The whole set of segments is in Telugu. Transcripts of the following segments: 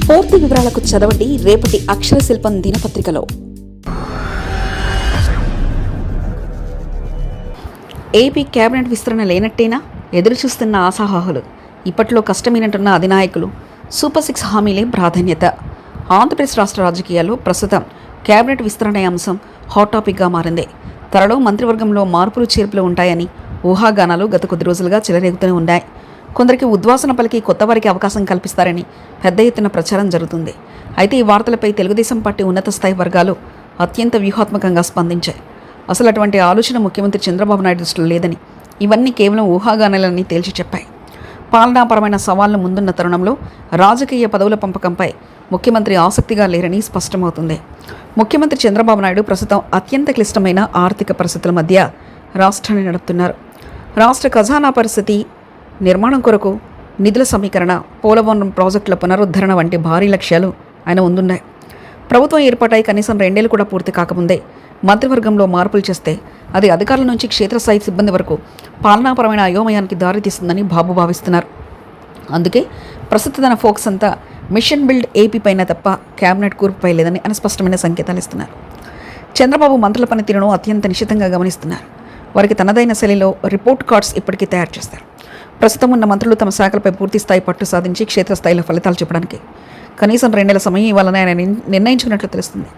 పూర్తి వివరాలకు చదవండి రేపటి అక్షర శిల్పం దినపత్రికలో. ఏపీ కేబినెట్ విస్తరణ లేనట్టేనా? ఎదురుచూస్తున్న ఆశావాహులు, ఇప్పట్లో కష్టమైనట్టున్న అధినాయకులు, సూపర్ 6 హామీలే ప్రాధాన్యత. ఆంధ్రప్రదేశ్ రాష్ట్ర రాజకీయాల్లో ప్రస్తుతం కేబినెట్ విస్తరణ అంశం హాట్ టాపిక్గా మారింది. త్వరలో మంత్రివర్గంలో మార్పులు చేర్పులు ఉంటాయని ఊహాగానాలు గత కొద్ది రోజులుగా చెలరేగుతూనే ఉన్నాయి. కొందరికి ఉద్వాసన పలికి కొత్త వారికి అవకాశం కల్పిస్తారని పెద్ద ఎత్తున ప్రచారం జరుగుతుంది. అయితే ఈ వార్తలపై తెలుగుదేశం పార్టీ ఉన్నత స్థాయి వర్గాలు అత్యంత వ్యూహాత్మకంగా స్పందించాయి. అసలు అటువంటి ఆలోచన ముఖ్యమంత్రి చంద్రబాబు నాయుడు దృష్టిలో లేదని, ఇవన్నీ కేవలం ఊహాగానాలని తేల్చి చెప్పాయి. పాలనాపరమైన సవాళ్లు ముందున్న తరుణంలో రాజకీయ పదవుల పంపకంపై ముఖ్యమంత్రి ఆసక్తిగా లేరని స్పష్టమవుతుంది. ముఖ్యమంత్రి చంద్రబాబు నాయుడు ప్రస్తుతం అత్యంత క్లిష్టమైన ఆర్థిక పరిస్థితుల మధ్య రాష్ట్రాన్ని నడుపుతున్నారు. రాష్ట్ర ఖజానా పరిస్థితి, నిర్మాణం కొరకు నిధుల సమీకరణ, పోలవరం ప్రాజెక్టుల పునరుద్ధరణ వంటి భారీ లక్ష్యాలు ఆయన ముందున్నాయి. ప్రభుత్వం ఏర్పాటై కనీసం 2 ఏళ్లు కూడా పూర్తి కాకముందే మంత్రివర్గంలో మార్పులు చేస్తే అది అధికారుల నుంచి క్షేత్రస్థాయి సిబ్బంది వరకు పాలనాపరమైన అయోమయానికి దారితీస్తుందని బాబు భావిస్తున్నారు. అందుకే ప్రస్తుత తన ఫోకస్ అంతా మిషన్ బిల్డ్ ఏపీ పైన తప్ప కేబినెట్ కూర్పుపై లేదని అని స్పష్టమైన సంకేతాలు ఇస్తున్నారు. చంద్రబాబు మంత్రుల పనితీరును అత్యంత నిశితంగా గమనిస్తున్నారు. వారికి తనదైన శైలిలో రిపోర్ట్ కార్డ్స్ ఇప్పటికీ తయారు చేస్తారు. ప్రస్తుతం ఉన్న మంత్రులు తమ శాఖలపై పూర్తిస్థాయి పట్టు సాధించి క్షేత్రస్థాయిలో ఫలితాలు చెప్పడానికి కనీసం 2 నెలల సమయం ఇవ్వాలని ఆయన నిర్ణయించుకున్నట్లు తెలుస్తుంది.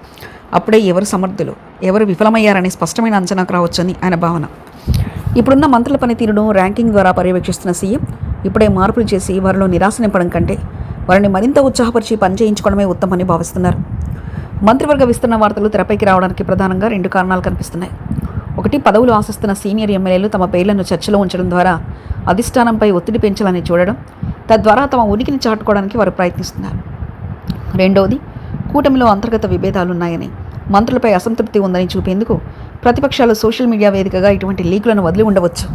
అప్పుడే ఎవరు సమర్థులు, ఎవరు విఫలమయ్యారని స్పష్టమైన అంచనాకు రావచ్చని ఆయన భావన. ఇప్పుడున్న మంత్రుల పనితీరును ర్యాంకింగ్ ద్వారా పర్యవేక్షిస్తున్న సీఎం ఇప్పుడే మార్పులు చేసి వారిలో నిరాశ నింపడం కంటే వారిని మరింత ఉత్సాహపరిచి పనిచేయించుకోవడమే ఉత్తమని భావిస్తున్నారు. మంత్రివర్గ విస్తరణ వార్తలు తెరపైకి రావడానికి ప్రధానంగా 2 కారణాలు కనిపిస్తున్నాయి. ఒకటి, పదవులు ఆశిస్తున్న సీనియర్ ఎమ్మెల్యేలు తమ పేర్లను చర్చలో ఉంచడం ద్వారా అధిష్టానంపై ఒత్తిడి పెంచాలని చూడడం, తద్వారా తమ ఉనికిని చాటుకోవడానికి వారు ప్రయత్నిస్తున్నారు. రెండవది, కూటమిలో అంతర్గత విభేదాలున్నాయని, మంత్రులపై అసంతృప్తి ఉందని చూపేందుకు ప్రతిపక్షాలు సోషల్ మీడియా వేదికగా ఇటువంటి లీకులను వదిలి ఉండవచ్చు.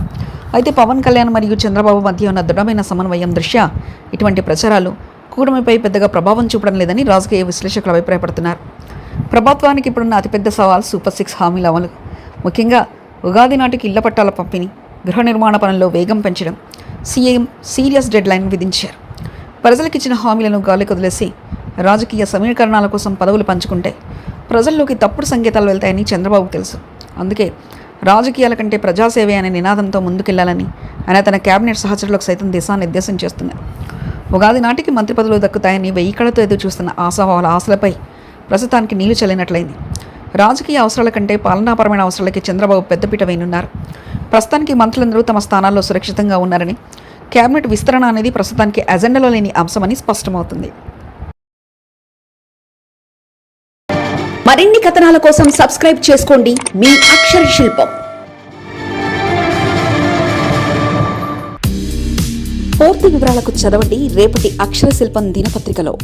అయితే పవన్ కళ్యాణ్ మరియు చంద్రబాబు మధ్య ఉన్న దృఢమైన సమన్వయం దృష్ట్యా ఇటువంటి ప్రచారాలు కూటమిపై పెద్దగా ప్రభావం చూపడం లేదని రాజకీయ విశ్లేషకులు అభిప్రాయపడుతున్నారు. ప్రభుత్వానికి ఇప్పుడున్న అతిపెద్ద సవాల్ సూపర్ 6 హామీల అమలు. ముఖ్యంగా ఉగాది నాటికి ఇళ్ల పట్టాల పంపిణీ, గృహ నిర్మాణ పనుల్లో వేగం పెంచడం సీఎం సీరియస్ డెడ్ లైన్ విధించారు. ప్రజలకిచ్చిన హామీలను గాలికి వదిలేసి రాజకీయ సమీకరణాల కోసం పదవులు పంచుకుంటే ప్రజల్లోకి తప్పుడు సంకేతాలు వెళ్తాయని చంద్రబాబుకు తెలుసు. అందుకే రాజకీయాల కంటే ప్రజాసేవే అనే నినాదంతో ముందుకెళ్లాలని ఆయన తన కేబినెట్ సహచరులకు సైతం దిశానిర్దేశం చేస్తున్నారు. ఉగాది నాటికి మంత్రి పదవులు దక్కుతాయని 1000 కళతో ఎదురు చూస్తున్న ఆశావాహుల ఆశలపై ప్రస్తుతానికి నీళ్లు చల్లినట్లయింది. రాజకీయ అవసరాల కంటే పాలనాపరమైన అవసరాలకి చంద్రబాబు పెద్దపీట వేయనున్నారు. ప్రస్తుతానికి మంత్రులందరూ తమ స్థానాల్లో సురక్షితంగా ఉన్నారని, కేబినెట్ విస్తరణ అనేది ప్రస్తుతానికి అజెండాలో లేని అంశమని స్పష్టమవుతుంది. మరిన్ని కథనాల కోసం సబ్స్క్రైబ్ చేసుకోండి మీ అక్షర శిల్పం. పూర్తి వివరాలకు చదవండి రేపటి అక్షర శిల్పం దినపత్రికలో.